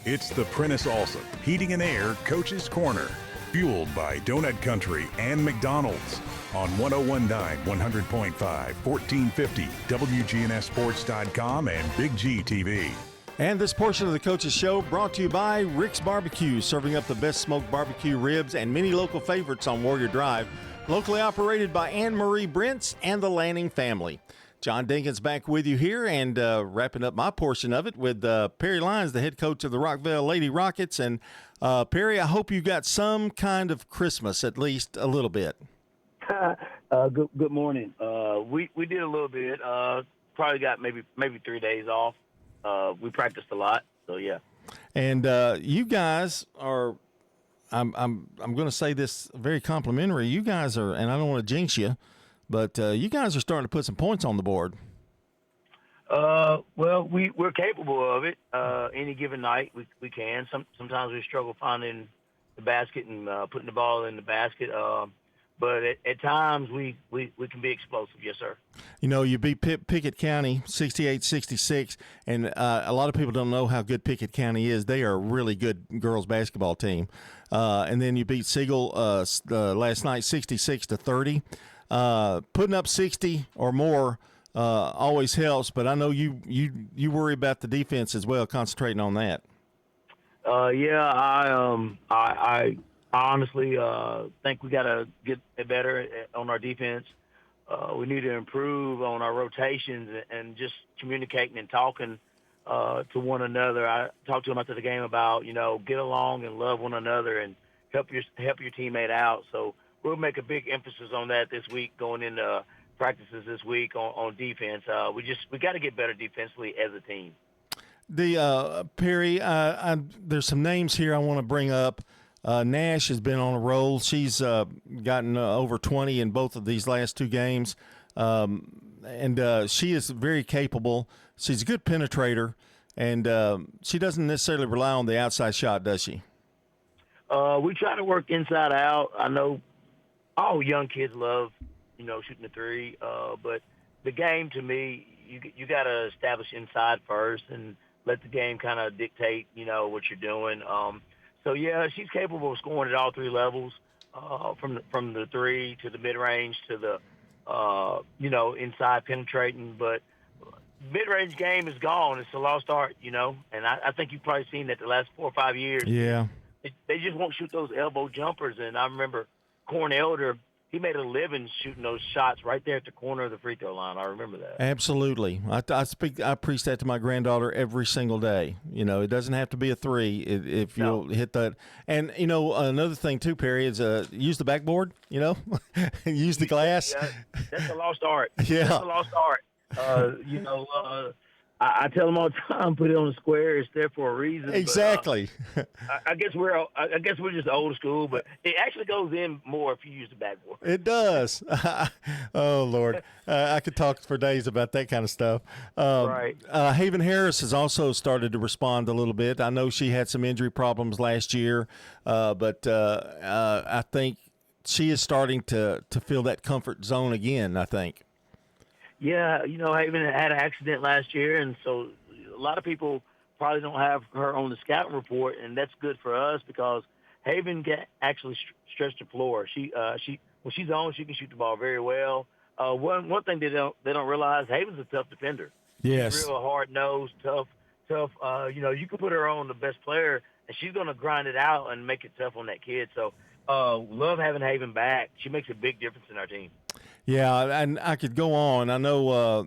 It's the Prentice Allsup Heating and Air Coach's Corner, fueled by Donut Country and McDonald's on 1019, 100.5, 1450, WGNSSports.com, and Big G TV. And this portion of the Coach's Show brought to you by Rick's Barbecue, serving up the best smoked barbecue ribs and many local favorites on Warrior Drive. Locally operated by Anne Marie Brentz and the Lanning family. John Dinkins back with you here and wrapping up my portion of it with Perry Lyons, the head coach of the Rockvale Lady Rockets. And Perry, I hope you got some kind of Christmas, at least a little bit. Good morning. We did a little bit. Probably got maybe 3 days off. We practiced a lot, so yeah. And you guys are. I'm going to say this very complimentary. You guys are, and I don't want to jinx you, but you guys are starting to put some points on the board. Well, we're capable of it. Any given night, we can. Sometimes we struggle finding the basket and putting the ball in the basket. But at times we can be explosive, yes, sir. You know, you beat Pickett County 68-66, and a lot of people don't know how good Pickett County is. They are a really good girls basketball team. And then you beat Siegel last night 66-30. Putting up 60 or more always helps, but I know you worry about the defense as well, concentrating on that. Yeah, I honestly think we got to get better on our defense. We need to improve on our rotations and just communicating and talking to one another. I talked to them after the game about, get along and love one another and help your teammate out. So we'll make a big emphasis on that this week, going into practices this week on defense. We got to get better defensively as a team. Perry, there's some names here I want to bring up. Nash has been on a roll. She's gotten over 20 in both of these last two games, and she is very capable. She's a good penetrator, and she doesn't necessarily rely on the outside shot, does she? We try to work inside out. I know all young kids love, shooting the three, but the game to me, you got to establish inside first and let the game kind of dictate, what you're doing. So, yeah, she's capable of scoring at all three levels, from the three to the mid-range to the, inside penetrating. But mid-range game is gone. It's a lost art, and I think you've probably seen that the last 4 or 5 years. Yeah. They just won't shoot those elbow jumpers. And I remember Corn Elder, he made a living shooting those shots right there at the corner of the free throw line. I remember that. Absolutely. I preach that to my granddaughter every single day. It doesn't have to be a three if you'll hit that. And, another thing too, Perry, is use the backboard, use the glass. Yeah, that's a lost art. Yeah. That's a lost art. I tell them all the time, put it on the square. It's there for a reason. Exactly. But, I guess we're just old school, but it actually goes in more if you use the backboard. It does. Oh Lord, I could talk for days about that kind of stuff. Right. Haven Harris has also started to respond a little bit. I know she had some injury problems last year, but I think she is starting to feel that comfort zone again. I think. Yeah, Haven had an accident last year, and so a lot of people probably don't have her on the scouting report, and that's good for us because Haven actually stretched the floor. When she's on, she can shoot the ball very well. One thing they don't realize, Haven's a tough defender. Yes. She's real hard-nosed, tough. You can put her on the best player, and she's going to grind it out and make it tough on that kid. So love having Haven back. She makes a big difference in our team. Yeah, and I could go on. I know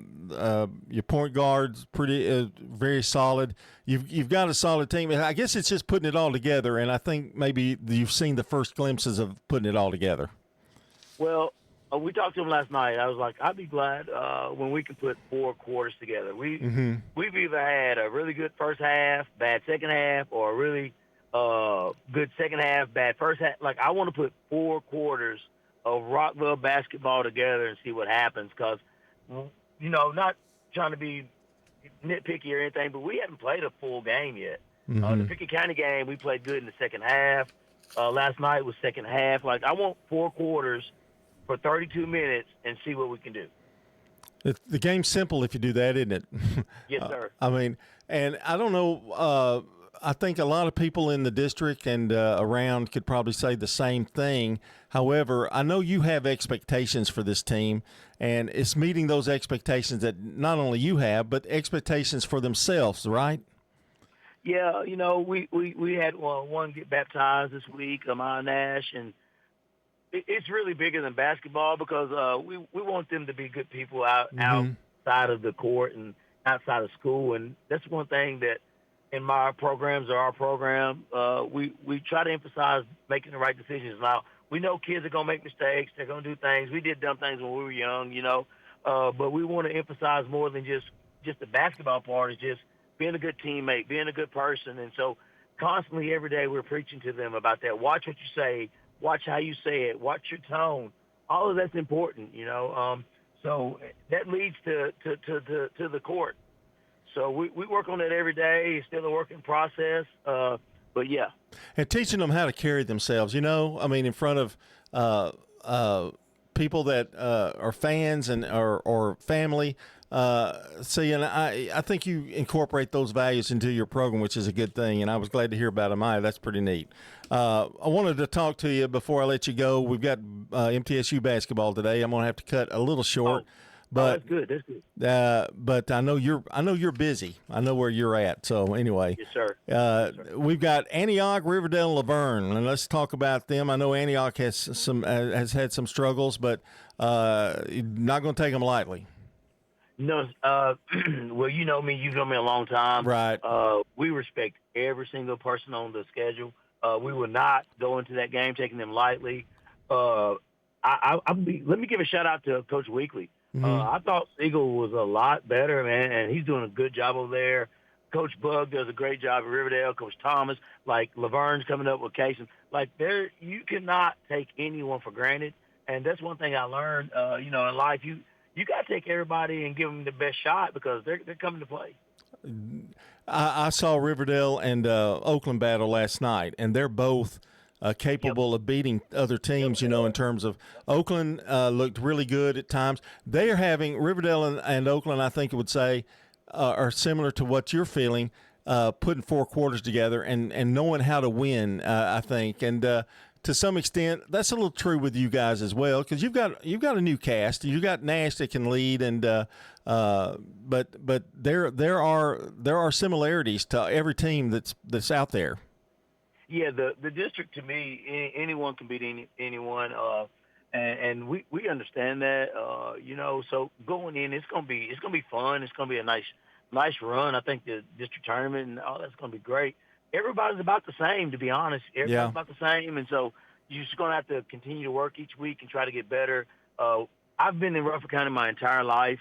your point guard's pretty very solid. You've got a solid team. I guess it's just putting it all together, and I think maybe you've seen the first glimpses of putting it all together. Well, we talked to him last night. I was like, I'd be glad when we can put 4 quarters together. We've either had a really good first half, bad second half, or a really good second half, bad first half. Like, I want to put 4 quarters of Rockvale basketball together and see what happens because, not trying to be nitpicky or anything, but we haven't played a full game yet. The Pickett County game, we played good in the second half. Last night was second half. Like, I want 4 quarters for 32 minutes and see what we can do. The game's simple if you do that, isn't it? Yes, sir. I mean, and I don't know I think a lot of people in the district and around could probably say the same thing. However, I know you have expectations for this team, and it's meeting those expectations that not only you have, but expectations for themselves, right? Yeah, we had one get baptized this week, Amaya Nash, and it's really bigger than basketball because we want them to be good people outside of the court and outside of school, and that's one thing that in my programs or our program, we try to emphasize making the right decisions. Now, we know kids are going to make mistakes. They're going to do things. We did dumb things when we were young, but we want to emphasize more than just the basketball part is just being a good teammate, being a good person. And so constantly every day we're preaching to them about that. Watch what you say. Watch how you say it. Watch your tone. All of that's important, So that leads to the court. So we work on it every day. It's still a working process, but yeah. And teaching them how to carry themselves, in front of people that are fans and or family. And I think you incorporate those values into your program, which is a good thing. And I was glad to hear about Amaya. That's pretty neat. I wanted to talk to you before I let you go. We've got MTSU basketball today. I'm going to have to cut a little short. But that's good. That's good. But I know you're busy. I know where you're at. So anyway, yes, sir. We've got Antioch, Riverdale, and Laverne, and let's talk about them. I know Antioch has had some struggles, but not going to take them lightly. No, well, you know me. You've known me a long time. Right. We respect every single person on the schedule. We will not go into that game taking them lightly. Let me give a shout out to Coach Weekly. I thought Siegel was a lot better, man, and he's doing a good job over there. Coach Bug does a great job at Riverdale. Coach Thomas, like Laverne's coming up with Casey. Like you cannot take anyone for granted, and that's one thing I learned. In life, you got to take everybody and give them the best shot because they're coming to play. I saw Riverdale and Oakland battle last night, and they're both capable of beating other teams, in terms of Oakland looked really good at times. They are having Riverdale and Oakland, I think it would say, are similar to what you're feeling, putting four quarters together and knowing how to win, I think. And to some extent, that's a little true with you guys as well, because you've got a new cast. You've got Nash that can lead, and but there are similarities to every team that's out there. Yeah, the district, to me, anyone can beat anyone, and we understand that. So going in, it's gonna be fun. It's gonna be a nice run. I think the district tournament and all that's gonna be great. Everybody's about the same, to be honest. Everybody's about the same, and so you're just gonna have to continue to work each week and try to get better. I've been in Rutherford County my entire life.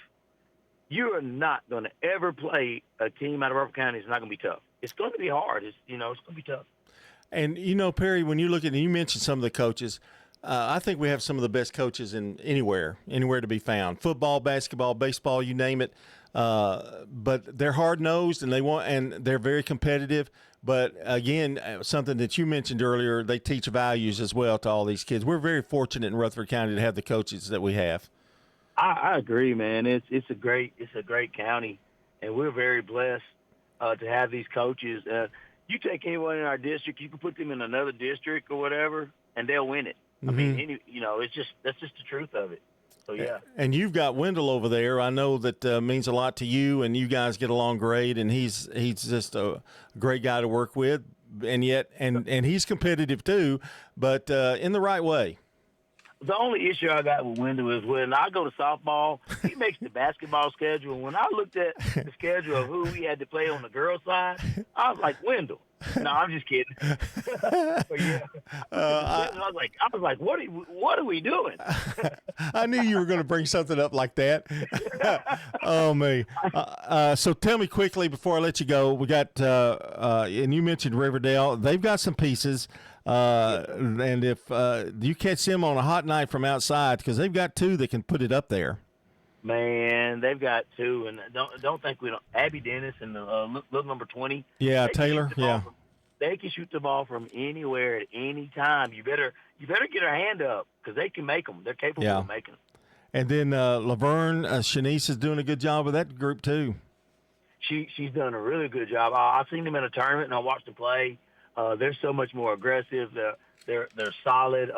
You are not gonna ever play a team out of Rutherford County that's not gonna be tough. It's gonna be hard. It's gonna be tough. And, Perry, when you look at it, you mentioned some of the coaches. I think we have some of the best coaches in anywhere to be found. Football, basketball, baseball, you name it. But they're hard-nosed, and they're very competitive. But, again, something that you mentioned earlier, they teach values as well to all these kids. We're very fortunate in Rutherford County to have the coaches that we have. I agree, man. It's a great county, and we're very blessed to have these coaches. You take anyone in our district, you can put them in another district or whatever, and they'll win it. I mean, that's just the truth of it. So, yeah. And you've got Wendell over there. I know that means a lot to you, and you guys get along great, and he's just a great guy to work with, and he's competitive too, but in the right way. The only issue I got with Wendell is when I go to softball, he makes the basketball schedule. And when I looked at the schedule of who we had to play on the girls' side, I was like, Wendell. No, I'm just kidding. But yeah, I was like, what are we doing? I knew you were going to bring something up like that. Oh me. So tell me quickly before I let you go. We got and you mentioned Riverdale. They've got some pieces. And if you catch them on a hot night from outside, because they've got two that can put it up there. Man, they've got two, and don't think we don't. Abby Dennis and the little number 20. Yeah, Taylor. Yeah, they can shoot the ball from anywhere at any time. You better get her hand up because they can make them. They're capable of making them. And then Laverne, Shanice is doing a good job with that group too. she's done a really good job. I've seen them in a tournament, and I watched them play. They're so much more aggressive. They're solid.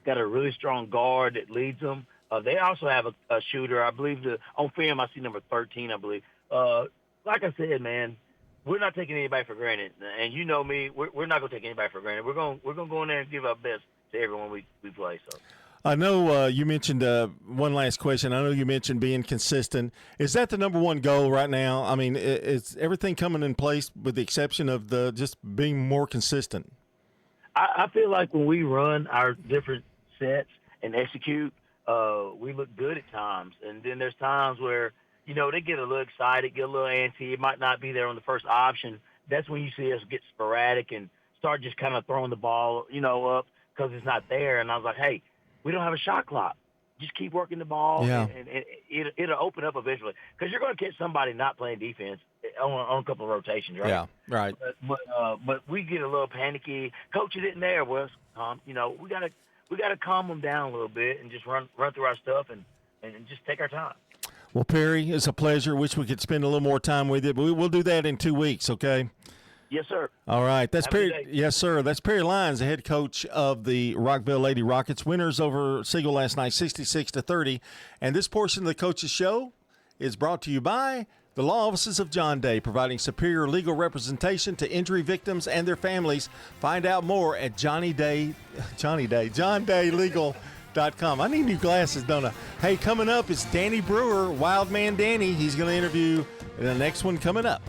Got a really strong guard that leads them. They also have a shooter. I believe on film I see number 13. I believe. Like I said, man, we're not taking anybody for granted. And you know me, we're not gonna take anybody for granted. We're gonna go in there and give our best to everyone we play. So. I know you mentioned one last question. I know you mentioned being consistent. Is that the number one goal right now? I mean, is everything coming in place with the exception of just being more consistent? I feel like when we run our different sets and execute, we look good at times. And then there's times where, they get a little excited, get a little antsy. It might not be there on the first option. That's when you see us get sporadic and start just kind of throwing the ball, up because it's not there. And I was like, hey, we don't have a shot clock. Just keep working the ball, and it'll open up eventually. Because you're going to catch somebody not playing defense on a couple of rotations, right? Yeah, right. But we get a little panicky. Coach, it isn't there, Wes. We gotta calm them down a little bit and just run through our stuff and just take our time. Well, Perry, it's a pleasure. Wish we could spend a little more time with you, but we'll do that in 2 weeks, okay? Yes, sir. All right. That's Perry. Yes, sir. That's Perry Lyons, the head coach of the Rockvale Lady Rockets. Winners over Siegel last night, 66-30. And this portion of the Coach's Show is brought to you by the Law Offices of John Day, providing superior legal representation to injury victims and their families. Find out more at johndaylegal.com. I need new glasses, don't I? Hey, coming up is Danny Brewer, Wild Man Danny. He's going to interview the next one coming up.